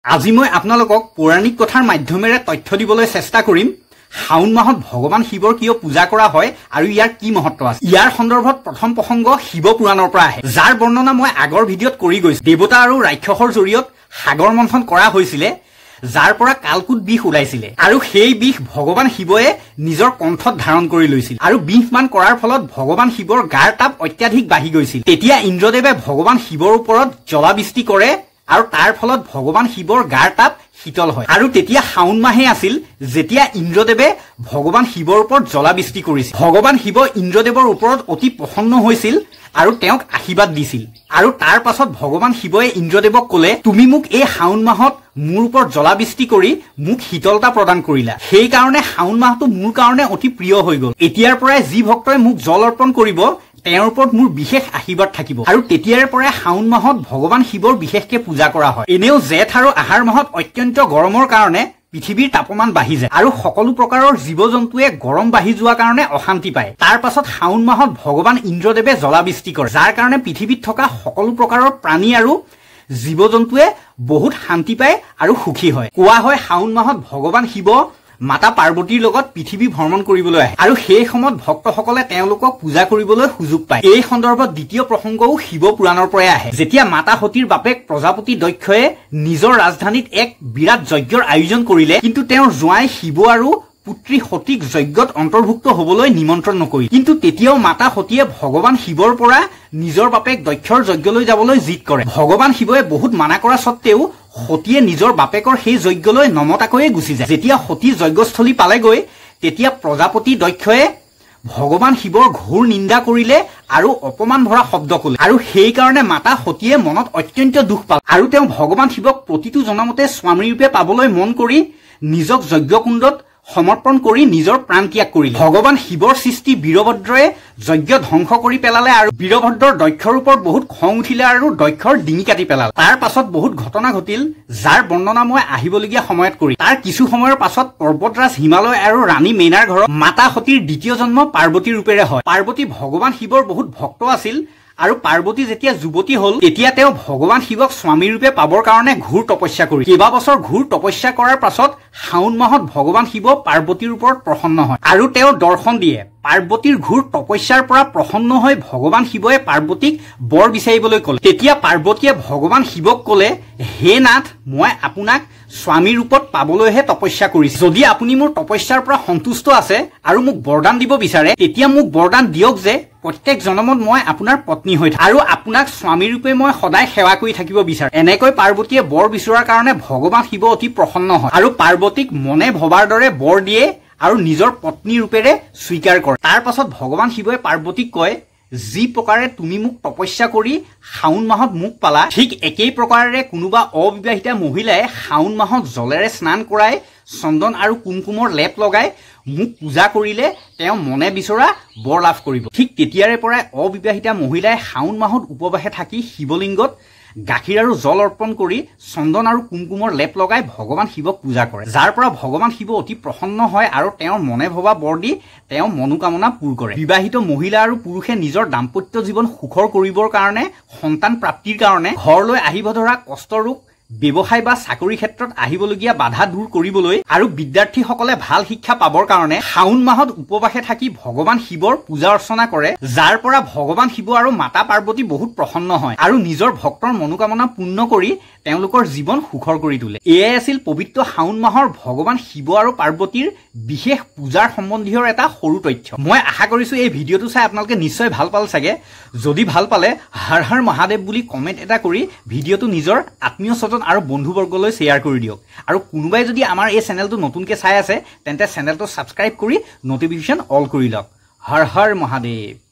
আজি মই আপোনালোকক পৌৰাণিক কথাৰ মাধ্যমেৰে তথ্য দিবলৈ চেষ্টা কৰিম শাওন মাহত ভগৱান শিৱৰ কিয় পূজা কৰা হয় আৰু ইয়াৰ কি মহত্ব আছে। ইয়াৰ সন্দৰ্ভত প্ৰথম প্ৰসংগ শিৱ পুৰাণৰ পৰা আহে, যাৰ বৰ্ণনা মই আগৰ ভিডিঅ'ত কৰি গৈছো। দেৱতা আৰু ৰাক্ষসৰ জৰিয়ত সাগৰ মন্থন কৰা হৈছিলে, যাৰ পৰা কালকুট বিষ ওলাইছিলে আৰু সেই বিষ ভগৱান শিৱয়ে নিজৰ কণ্ঠত ধাৰণ কৰি লৈছিল আৰু বিষমান কৰাৰ ফলত ভগৱান শিৱৰ গাৰ তাপ অত্যাধিক বাঢ়ি গৈছিল। তেতিয়া ইন্দ্ৰদেৱে ভগৱান শিৱৰ ওপৰত জলাবৃষ্টি কৰে আৰু তাৰ ফলত ভগৱান শিৱৰ গাৰ তাপ শীতল হয়। আৰু তেতিয়া শাওন মাহে আছিল যেতিয়া ইন্দ্ৰদেৱে ভগৱান শিৱৰ ওপৰত জলাবৃষ্টি কৰিছিল। ভগৱান শিৱ ইন্দ্ৰদেৱৰ ওপৰত অতি প্ৰসন্ন হৈছিল আৰু তেওঁক আশীৰ্বাদ দিছিল। আৰু তাৰ পাছত ভগৱান শিৱয়ে ইন্দ্ৰদেৱক কলে, তুমি মোক এই শাওন মাহত মোৰ ওপৰত জলাবৃষ্টি কৰি মোক শীতলতা প্ৰদান কৰিলা, সেইকাৰণে শাওন মাহটো মোৰ কাৰণে অতি প্ৰিয় হৈ গল। এতিয়াৰ পৰাই যি ভক্তই মোক জল অৰ্পণ কৰিব তেওঁৰ ওপৰত মোৰ বিশেষ আশীৰ্বাদ থাকিব। আৰু তেতিয়াৰ পৰাই শাওন মাহত ভগৱান শিৱৰ বিশেষকে পূজা কৰা হয়। এনেও জেঠ আৰু আহাৰ মাহত অত্যন্ত গৰমৰ কাৰণে পৃথিৱীৰ তাপমান বাঢ়ি যায় আৰু সকলো প্ৰকাৰৰ জীৱ জন্তুৱে গৰম বাঢ়ি যোৱাৰ কাৰণে অশান্তি পায়। তাৰ পাছত শাওন মাহত ভগৱান ইন্দ্ৰদেৱে জলাবৃষ্টি কৰে, যাৰ কাৰণে পৃথিৱীত থকা সকলো প্ৰকাৰৰ প্ৰাণী আৰু জীৱ জন্তুৱে বহুত শান্তি পায় আৰু সুখী হয়। কোৱা হয় শাওন মাহত ভগৱান শিৱ মাতা পাৰ্বতীৰ লগত পৃথিৱী ভ্ৰমণ কৰিবলৈ আহে আৰু সেই সময়ত ভক্তসকলে তেওঁলোকক পূজা কৰিবলৈ সুযোগ পায়। এই সন্দৰ্ভত দ্বিতীয় প্ৰসংগও শিৱ পুৰাণৰ পৰাই আহে, যেতিয়া মাতা সতীৰ বাপেক প্ৰজাপতি দক্ষয়ে নিজৰ ৰাজধানীত এক বিৰাট যজ্ঞৰ আয়োজন কৰিলে, কিন্তু তেওঁৰ জোঁৱাই শিৱ আৰু পুত্ৰী সতীক যজ্ঞত অন্তৰ্ভুক্ত হবলৈ নিমন্ত্ৰণ নকৰিল। কিন্তু তেতিয়াও মাতা সতীয়ে ভগৱান শিৱৰ পৰা নিজৰ বাপেক দক্ষৰ যজ্ঞলৈ যাবলৈ জিদ কৰে। ভগৱান শিৱয়ে বহুত মানা কৰা স্বত্তেও সতীয়ে নিজৰ বাপেকৰ সেই যজ্ঞলৈ নমতাকৈয়ে গুচি যায়। যেতিয়া সতী যজ্ঞস্থলী পালেগৈ, তেতিয়া প্ৰজাপতি দক্ষয়ে ভগৱান শিৱৰ ঘোৰ নিন্দা কৰিলে আৰু অপমান ভৰা শব্দ কলে, আৰু সেইকাৰণে মাতা সতীয়ে মনত অত্যন্ত দুখ পালে আৰু তেওঁ ভগৱান শিৱক প্ৰতিটো জনমতে স্বামীৰূপে পাবলৈ মন কৰি নিজক যজ্ঞকুণ্ডত সমৰ্পণ কৰি নিজৰ প্ৰাণ ত্যাগ কৰিলে। ভগৱান শিৱৰ সৃষ্টি বীৰভদ্ৰয়ে যজ্ঞ ধ্বংস কৰি পেলালে আৰু বীৰভদ্ৰৰ দক্ষৰ ওপৰত বহুত খং উঠিলে আৰু দক্ষৰ ডিঙি কাটি পেলালে। তাৰ পাছত বহুত ঘটনা ঘটিল, যাৰ বৰ্ণনা মই আহিবলগীয়া সময়ত কৰি। তাৰ কিছু সময়ৰ পাছত পৰ্বতৰাজ হিমালয় আৰু ৰাণী মেইনাৰ ঘৰত মাতা সতীৰ দ্বিতীয় জন্ম পাৰ্বতী ৰূপেৰে হয়। পাৰ্বতী ভগৱান শিৱৰ বহুত ভক্ত আছিল আৰু পাৰ্বতী যেতিয়া যুৱতী হল, তেতিয়া তেওঁ ভগৱান শিৱক স্বামীৰূপে পাবৰ কাৰণে ঘোৰ তপস্যা কৰি কেইবাবছৰ ঘোৰ তপস্যা কৰাৰ পাছত শাওন মাহত ভগৱান শিৱ পাৰ্বতীৰ ওপৰত প্ৰসন্ন হয় আৰু তেওঁ দৰ্শন দিয়ে। পাৰ্বতীৰ ঘোৰ তপস্যাৰ পৰা প্ৰসন্ন হৈ ভগৱান শিৱয়ে পাৰ্বতীক বৰ বিচাৰিবলৈ কলে। তেতিয়া পাৰ্বতীয়ে ভগৱান শিৱক কলে, হে নাথ, মই আপোনাক স্বামী ৰূপত পাবলৈহে তপস্যা কৰিছো। যদি আপুনি মোৰ তপস্যাৰ পৰা সন্তুষ্ট আছে আৰু মোক বৰদান দিব বিচাৰে, তেতিয়া মোক বৰদান দিয়ক যে প্ৰত্যেক জনমত মই আপোনাৰ পত্নী হৈ থাকো আৰু আপোনাক স্বামী ৰূপে মই সদায় সেৱা কৰি থাকিব বিচাৰো। এনেকৈ পাৰ্বতীয়ে বৰ বিচৰাৰ কাৰণে ভগৱান শিৱ অতি প্ৰসন্ন হয় আৰু পাৰ্বতীক মনে ভবাৰ দৰে বৰ দিয়ে আৰু নিজৰ পত্নী ৰূপেৰে স্বীকাৰ কৰে। তাৰ পাছত ভগৱান শিৱই পাৰ্বতীক কয়, যি প্ৰকাৰে তুমি মোক তপস্যা কৰি শাওন মাহত মোক পালা, ঠিক একেই প্ৰকাৰেৰে কোনোবা অবিবাহিতা মহিলাই শাওন মাহত জলেৰে স্নান কৰাই চন্দন আৰু কুমকুমৰ লেপ লগাই মোক পূজা কৰিলে তেওঁ মনে বিচৰা বৰ লাভ কৰিব। ঠিক তেতিয়াৰে পৰাই অবিবাহিতা মহিলাই শাওন মাহত উপবাসে থাকি শিৱলিংগত গাখীৰ আৰু জল অৰ্পণ কৰি চন্দন আৰু কুমকুমৰ লেপ লগাই ভগৱান শিৱক পূজা কৰে, যাৰ পৰা ভগৱান শিৱ অতি প্ৰসন্ন হয় আৰু তেওঁৰ মনে ভবা বৰ দি তেওঁ মনোকামনা পূৰ কৰে। বিবাহিত মহিলা আৰু পুৰুষে নিজৰ দাম্পত্য জীৱন সুখৰ কৰিবৰ কাৰণে, সন্তান প্ৰাপ্তিৰ কাৰণে, ঘৰলৈ আহিব ধৰা কষ্ট ৰোগ, ব্যৱসায় বা চাকৰি ক্ষেত্ৰত আহিবলগীয়া বাধা দূৰ কৰিবলৈ আৰু বিদ্যাৰ্থীসকলে ভাল শিক্ষা পাবৰ কাৰণে শাওন মাহত উপবাসে থাকি ভগৱান শিৱৰ পূজা অৰ্চনা কৰে, যাৰ পৰা ভগৱান শিৱ আৰু মাতা পাৰ্বতী বহুত প্ৰসন্ন হয় আৰু নিজৰ ভক্তৰ মনোকামনা পূৰ্ণ কৰি তেওঁলোকৰ জীৱন সুখৰ কৰি তোলে। এয়াই আছিল পবিত্ৰ শাওন মাহৰ ভগৱান শিৱ আৰু পাৰ্বতীৰ বিশেষ পূজাৰ সম্বন্ধীয় এটা সৰু তথ্য। মই আশা কৰিছো এই ভিডিঅ'টো চাই আপোনালোকে নিশ্চয় ভাল পালে চাগে। যদি ভাল পালে হৰ হৰ মহাদেৱ বুলি কমেণ্ট এটা কৰি ভিডিঅ'টো নিজৰ আত্মীয় স্বজন আৰু বন্ধুবৰ্গলৈ শ্বেয়াৰ কৰি দিয়ক। আৰু কোনোবাই যদি আমাৰ এই চেনেলটো নতুনকৈ চাই আছে, তেন্তে চেনেলটো ছাবস্ক্ৰাইব কৰি নটিফিকেশ্যন অল কৰি লওক। হৰ হৰ মহাদেৱ।